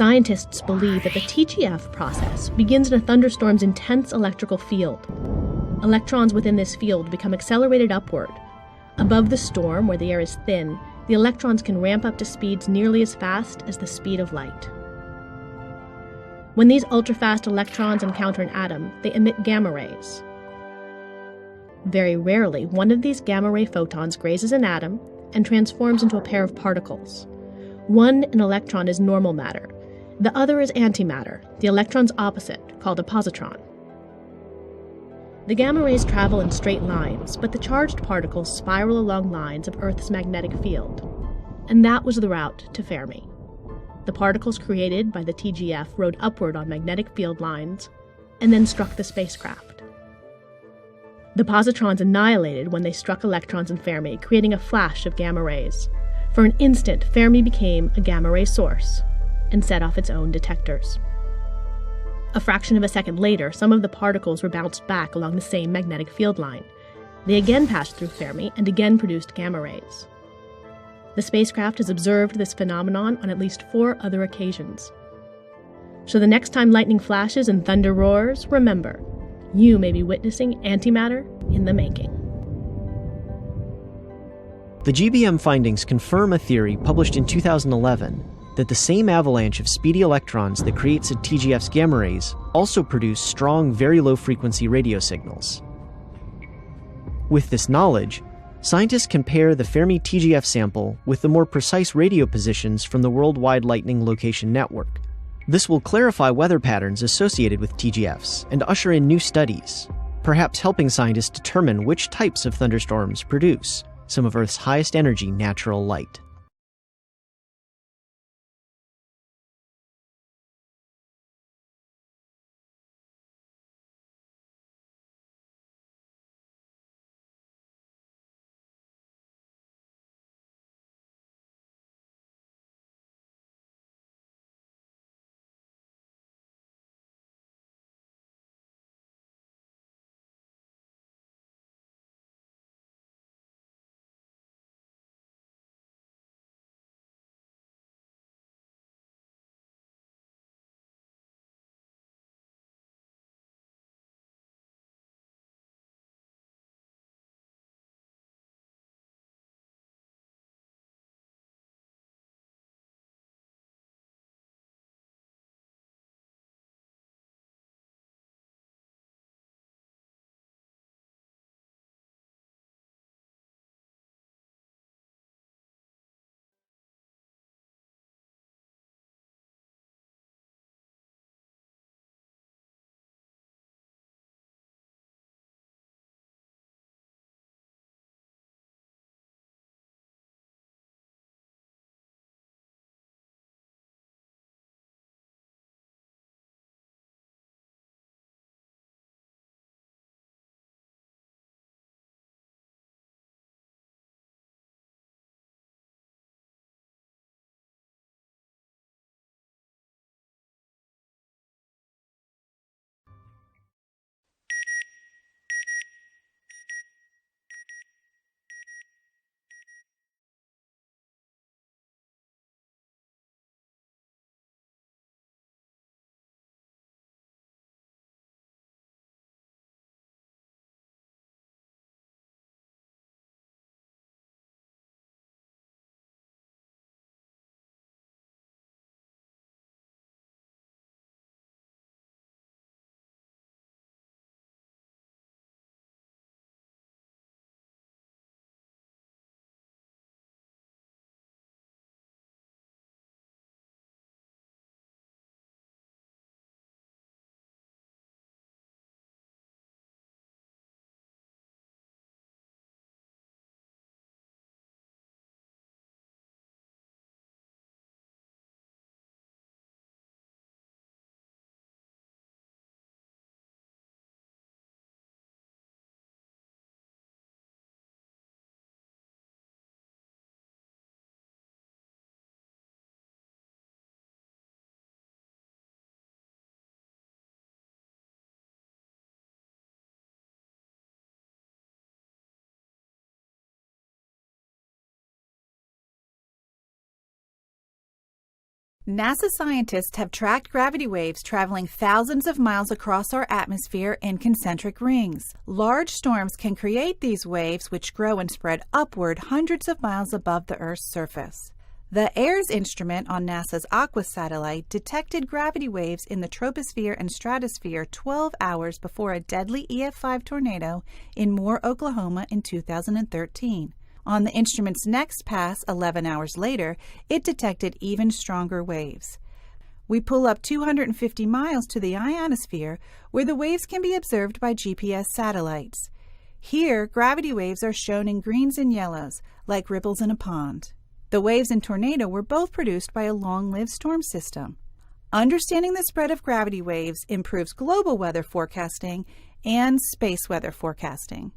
Scientists believe that the TGF process begins in a thunderstorm's intense electrical field. Electrons within this field become accelerated upward. Above the storm, where the air is thin, the electrons can ramp up to speeds nearly as fast as the speed of light. When these ultra-fast electrons encounter an atom, they emit gamma rays. Very rarely, one of these gamma ray photons grazes an atom and transforms into a pair of particles. One, an electron, is normal matter. The other is antimatter, the electron's opposite, called a positron. The gamma rays travel in straight lines, but the charged particles spiral along lines of Earth's magnetic field. And that was the route to Fermi. The particles created by the TGF rode upward on magnetic field lines and then struck the spacecraft. The positrons annihilated when they struck electrons in Fermi, creating a flash of gamma rays. For an instant, Fermi became a gamma ray source and set off its own detectors. A fraction of a second later, some of the particles were bounced back along the same magnetic field line. They again passed through Fermi and again produced gamma rays. The spacecraft has observed this phenomenon on at least 4 other occasions. So the next time lightning flashes and thunder roars, remember, you may be witnessing antimatter in the making. The GBM findings confirm a theory published in 2011 that the same avalanche of speedy electrons that creates a TGF's gamma rays also produce strong, very low-frequency radio signals. With this knowledge, scientists compare the Fermi TGF sample with the more precise radio positions from the Worldwide Lightning Location Network. This will clarify weather patterns associated with TGFs and usher in new studies, perhaps helping scientists determine which types of thunderstorms produce some of Earth's highest energy natural light. NASA scientists have tracked gravity waves traveling thousands of miles across our atmosphere in concentric rings. Large storms can create these waves, which grow and spread upward hundreds of miles above the Earth's surface. The AIRS instrument on NASA's Aqua satellite detected gravity waves in the troposphere and stratosphere 12 hours before a deadly EF5 tornado in Moore, Oklahoma in 2013. On the instrument's next pass 11 hours later, it detected even stronger waves. We pull up 250 miles to the ionosphere, where the waves can be observed by GPS satellites. Here, gravity waves are shown in greens and yellows, like ripples in a pond. The waves in tornado were both produced by a long-lived storm system. Understanding the spread of gravity waves improves global weather forecasting and space weather forecasting.